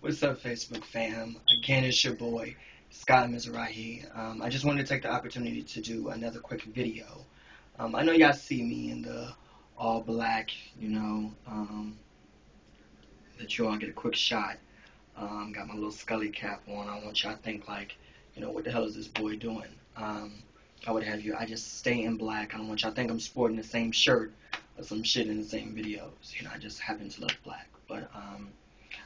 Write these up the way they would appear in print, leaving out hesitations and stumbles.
What's up, Facebook fam? Again, it's your boy, Skye Mizrahi. I just wanted to take the opportunity to do another quick video. I know y'all see me in the all black, that you all get a quick shot. Got my little Scully cap on. I want y'all to think like, what the hell is this boy doing? I would have you. I just stay in black. I don't want y'all to think I'm sporting the same shirt or some shit in the same videos. I just happen to look black. But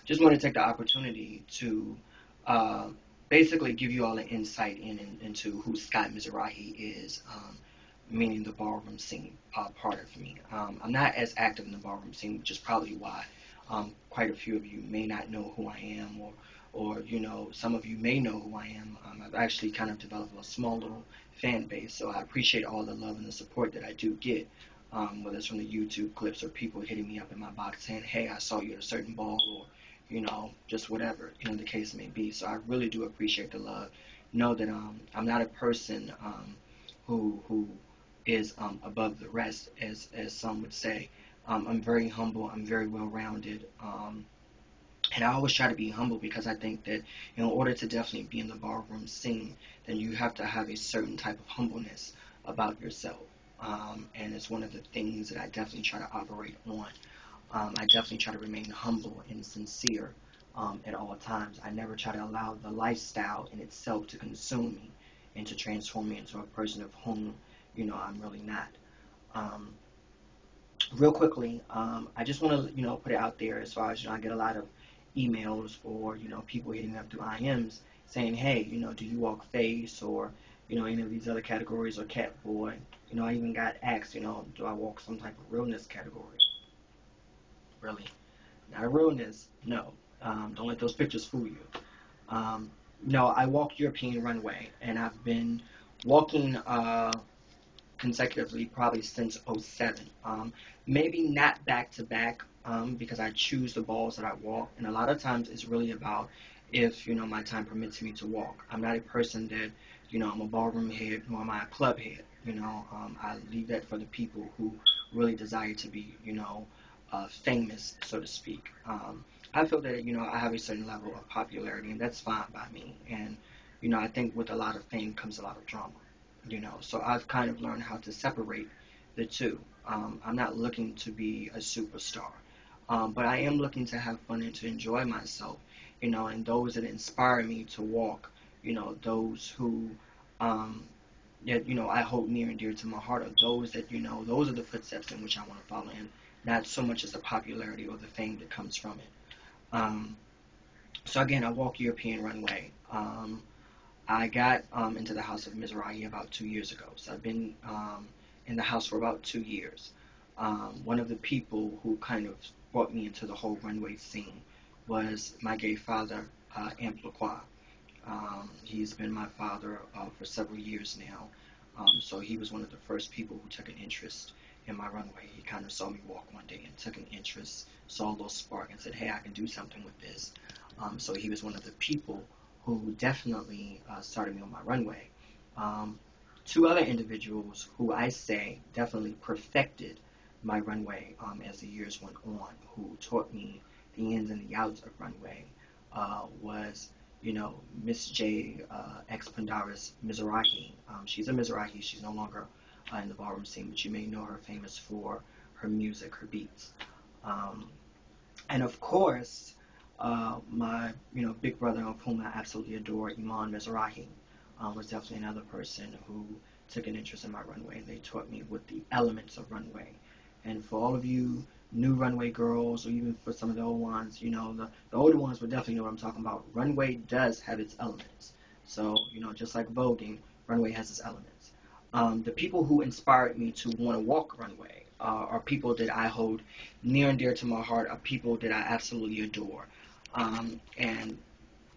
just want to take the opportunity to uh, basically give you all an insight into who Skye Mizrahi is, meaning the ballroom scene part of me. I'm not as active in the ballroom scene, which is probably why quite a few of you may not know who I am, or some of you may know who I am. I've actually kind of developed a small little fan base, so I appreciate all the love and the support that I do get, whether it's from the YouTube clips or people hitting me up in my box saying, hey, I saw you at a certain ball, or just whatever, the case may be. So I really do appreciate the love. Know that I'm not a person who is above the rest, as some would say. I'm very humble. I'm very well-rounded. And I always try to be humble because I think that in order to definitely be in the ballroom scene, then you have to have a certain type of humbleness about yourself. And it's one of the things that I definitely try to operate on. I definitely try to remain humble and sincere at all times. I never try to allow the lifestyle in itself to consume me and to transform me into a person of whom, I'm really not. Um, Real quickly, I just want to, put it out there as far as, I get a lot of emails or, people hitting me up through IMs saying, hey, do you walk face or, any of these other categories or cat boy? I even got asked, do I walk some type of realness category? Really? Not a realness, no. Don't let those pictures fool you. No, I walk European runway, and I've been walking consecutively probably since '07. Maybe not back to back because I choose the balls that I walk, and a lot of times it's really about if my time permits me to walk. I'm not a person that I'm a ballroom head nor am I a club head. I leave that for the people who really desire to be famous, so to speak. I feel that I have a certain level of popularity, and that's fine by me. And I think with a lot of fame comes a lot of drama. So I've kind of learned how to separate the two. I'm not looking to be a superstar, but I am looking to have fun and to enjoy myself. And those that inspire me to walk, those who that I hold near and dear to my heart are those that those are the footsteps in which I want to follow in, not so much as the popularity or the fame that comes from it. Um, so again, I walk European runway. I got into the House of Mizrahi about 2 years ago. So I've been in the house for about 2 years. One of the people who kind of brought me into the whole runway scene was my gay father, Amplaqua. He's been my father for several years now. So he was one of the first people who took an interest in my runway. He kind of saw me walk one day and took an interest, saw a little spark and said, hey, I can do something with this. So he was one of the people who definitely started me on my runway. Two other individuals who I say definitely perfected my runway as the years went on, who taught me the ins and the outs of runway, was Miss J. Ex Pandaris Mizrahi. She's a Mizrahi. She's no longer in the ballroom scene, but you may know her famous for her music, her beats. Um, and of course, my big brother, of whom I absolutely adore, Iman Mizrahi, was definitely another person who took an interest in my runway. They taught me what the elements of runway. And for all of you new runway girls, or even for some of the old ones, the older ones will definitely know what I'm talking about. Runway does have its elements. So, just like voguing, runway has its elements. The people who inspired me to want to walk runway are people that I hold near and dear to my heart, are people that I absolutely adore. And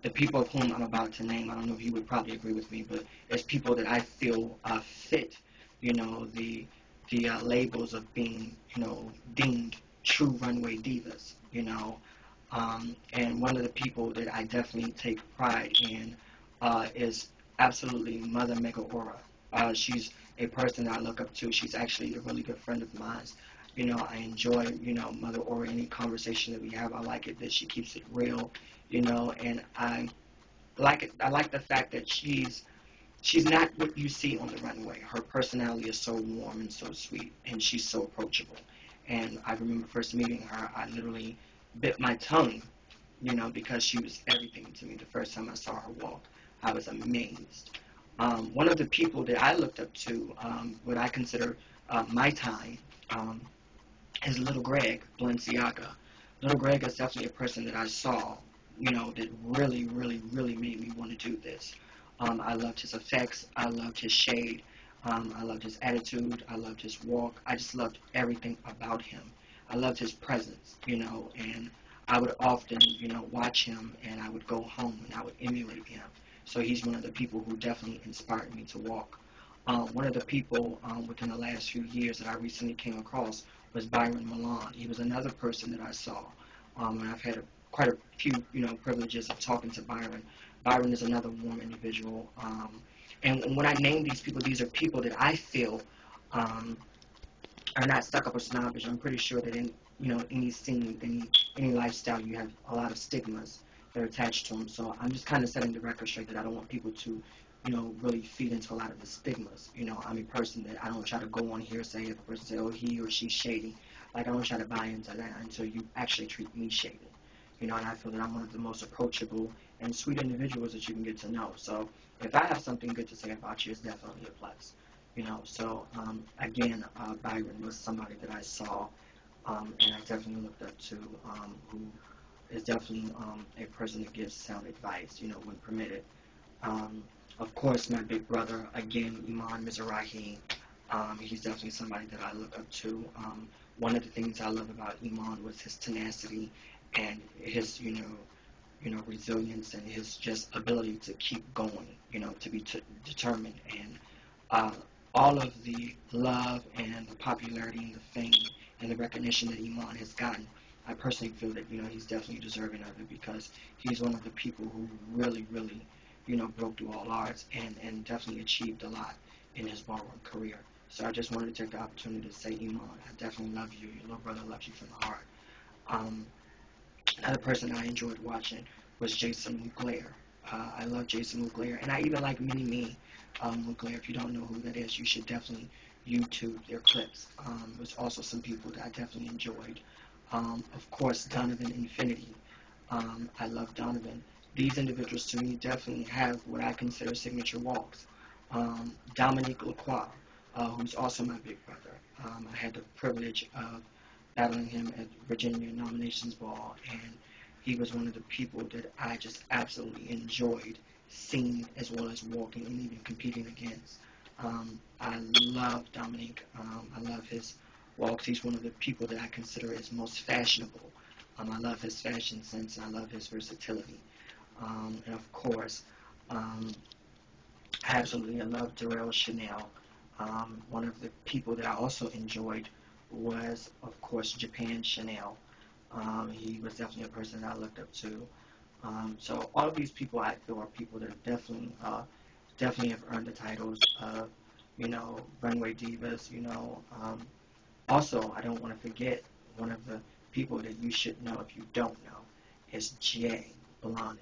the people of whom I'm about to name, I don't know if you would probably agree with me, but it's people that I feel fit, the labels of being, deemed true runway divas, and one of the people that I definitely take pride in is absolutely Mother Mega Aura. She's a person that I look up to. She's actually a really good friend of mine. I enjoy, Mother Ori, any conversation that we have. I like it that she keeps it real, and I like it. I like the fact that she's not what you see on the runway. Her personality is so warm and so sweet, and she's so approachable. And I remember first meeting her, I literally bit my tongue, because she was everything to me. The first time I saw her walk, I was amazed. One of the people that I looked up to, what I consider my time, um, is Little Greg Balenciaga. Little Greg is definitely a person that I saw, that really, really, really made me want to do this. I loved his effects. I loved his shade. I loved his attitude. I loved his walk. I just loved everything about him. I loved his presence, and I would often, watch him, and I would go home and I would emulate him. So he's one of the people who definitely inspired me to walk. One of the people within the last few years that I recently came across was Byron Milan. He was another person that I saw, and I've had quite a few, privileges of talking to Byron. Byron is another warm individual, and when I name these people, these are people that I feel um, are not stuck up or snobbish. I'm pretty sure that in any scene, any lifestyle, you have a lot of stigmas that are attached to them. So I'm just kind of setting the record straight that I don't want people to, really feed into a lot of the stigmas. I'm a person that I don't try to go on here say if a person say, oh, he or she's shady. Like I don't try to buy into that until you actually treat me shady. And I feel that I'm one of the most approachable and sweet individuals that you can get to know. So if I have something good to say about you, it's definitely a plus. So again, Byron was somebody that I saw, and I definitely looked up to, who is definitely a person that gives sound advice, when permitted. Um, of course, my big brother, again, Iman Mizrahi, he's definitely somebody that I look up to. One of the things I love about Iman was his tenacity and his, resilience and his just ability to keep going, to be determined. And uh, all of the love and the popularity and the fame and the recognition that Iman has gotten, I personally feel that, he's definitely deserving of it because he's one of the people who really, really, broke through all odds and definitely achieved a lot in his ballroom career. So I just wanted to take the opportunity to say, Iman, I definitely love you. Your little brother loves you from the heart. Um, Another person I enjoyed watching was Jason Mugler. I love Jason Mugler, and I even like Mini Me Mugler. If you don't know who that is, you should definitely YouTube their clips. There's also some people that I definitely enjoyed. Of course, Donovan Infinity. I love Donovan. These individuals to me definitely have what I consider signature walks. Dominique Lacroix, who's also my big brother. I had the privilege of battling him at Virginia Nominations Ball, and he was one of the people that I just absolutely enjoyed seeing as well as walking and even competing against. I love Dominique. I love his walks. He's one of the people that I consider as most fashionable. I love his fashion sense, and I love his versatility. And of course, absolutely, I love Darrell Chanel. One of the people that I also enjoyed was, of course, Japan Chanel. He was definitely a person that I looked up to. So all of these people I feel are people that definitely have earned the titles of, runway divas. Also, I don't want to forget one of the people that you should know if you don't know is Jay Blahnik.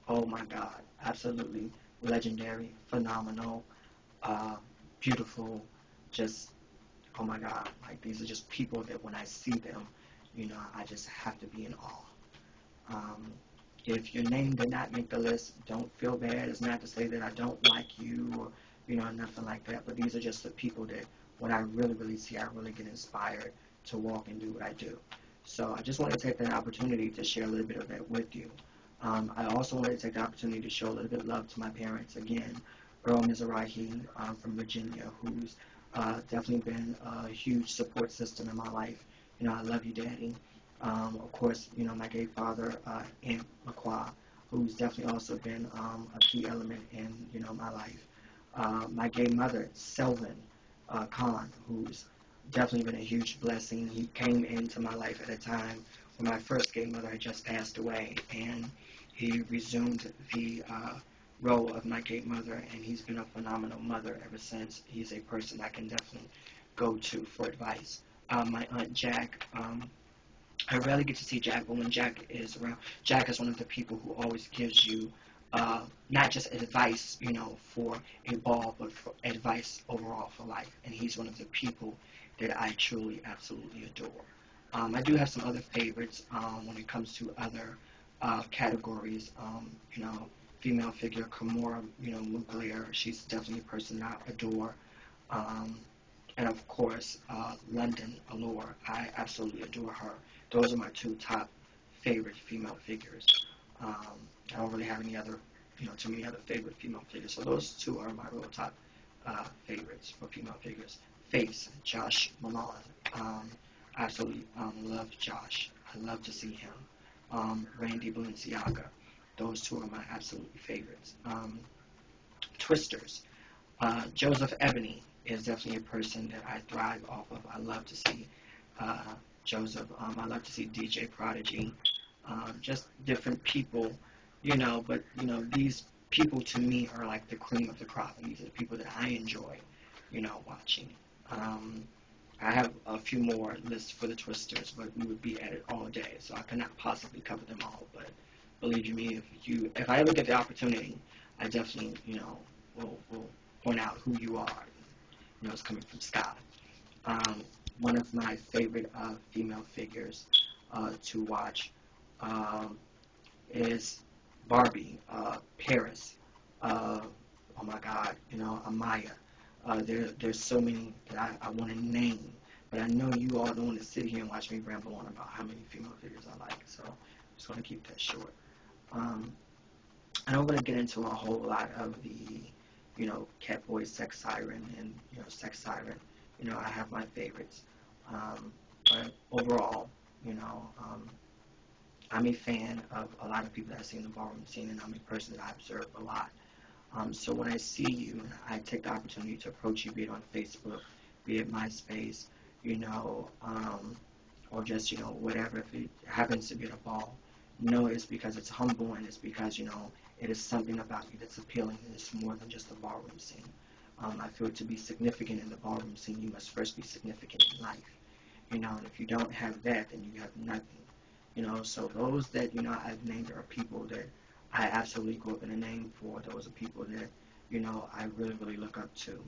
Oh my God, absolutely legendary, phenomenal, uh, beautiful, just oh my God, like these are just people that when I see them, I just have to be in awe. Um, if your name did not make the list, don't feel bad. It's not to say that I don't like you or, nothing like that, but these are just the people that when I really, really see, I really get inspired to walk and do what I do. So I just want to take that opportunity to share a little bit of that with you. I also want to take the opportunity to show a little bit of love to my parents. Again, Earl Mizrahi from Virginia, who's definitely been a huge support system in my life. I love you, Daddy. Of course, my gay father, Aunt McQuah, who's definitely also been a key element in, my life. My gay mother, Selvin Khan, who's definitely been a huge blessing. He came into my life at a time when my first gay mother had just passed away, and he resumed the role of my gay mother, and he's been a phenomenal mother ever since. He's a person I can definitely go to for advice. my aunt Jack. I rarely get to see Jack, but when Jack is around, Jack is one of the people who always gives you not just advice, for a ball, but for advice overall for life. And he's one of the people that I truly, absolutely adore. I do have some other favorites when it comes to other categories. Female figure, Kimura, Mugler. She's definitely a person I adore. Um, and of course, London Allure. I absolutely adore her. Those are my two top favorite female figures. Um, I don't really have any other, too many other favorite female figures. So those two are my real top favorites for female figures. Face, Josh Milan. I absolutely love Josh. I love to see him. Randy Balenciaga. Those two are my absolute favorites. Twisters. Joseph Ebony is definitely a person that I thrive off of. I love to see uh, Joseph. I love to see DJ Prodigy. Just different people, but these people to me are like the cream of the crop. And these are the people that I enjoy, watching. Um, I have a few more lists for the Twisters, but we would be at it all day, so I cannot possibly cover them all. But believe you me, if I ever get the opportunity, I definitely, will point out who you are. It's coming from Skye. Um, One of my favorite female figures to watch um, is Barbie, Paris. Oh my God, Amaya. There's so many that I want to name, but I know you all don't want to sit here and watch me ramble on about how many female figures I like, so I'm just going to keep that short. Um, I don't want to get into a whole lot of the, Catboy, Sex Siren, and, Sex Siren. I have my favorites. But overall, I'm a fan of a lot of people that I see in the ballroom scene, and I'm a person that I observe a lot. So when I see you, I take the opportunity to approach you, be it on Facebook, be it MySpace, or just, whatever, if it happens to be at a ball, it's because it's humble and it's because, it is something about you that's appealing and it's more than just the ballroom scene. I feel to be significant in the ballroom scene, you must first be significant in life, and if you don't have that, then you have nothing. So those that, I've named are people that I absolutely go up in a name for. Those are people that, I really, really look up to,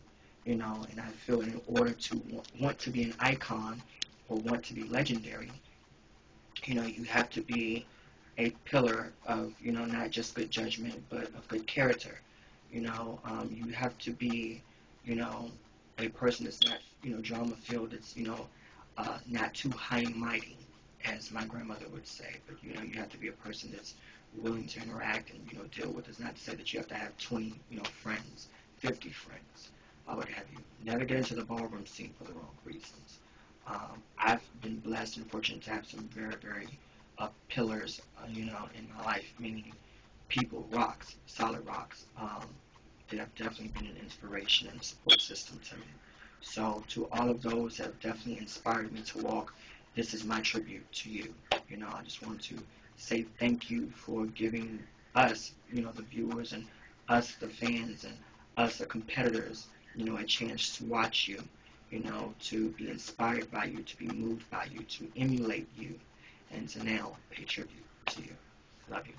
and I feel in order to want to be an icon or want to be legendary, you have to be a pillar of, not just good judgment, but of good character. You have to be, you know, a person that's not, drama filled, that's, not too high and mighty, as my grandmother would say. But, you have to be a person that's willing to interact and, deal with. It's not to say that you have to have 20, friends, 50 friends, what have you. Never get into the ballroom scene for the wrong reasons. I've been blessed and fortunate to have some very, very pillars, in my life, meaning people, rocks, solid rocks, that have definitely been an inspiration and a support system to me. So to all of those that have definitely inspired me to walk, this is my tribute to you. I just want to say thank you for giving us, the viewers, and us, the fans, and us, the competitors, a chance to watch you, to be inspired by you, to be moved by you, to emulate you, and to now pay tribute to you. Love you.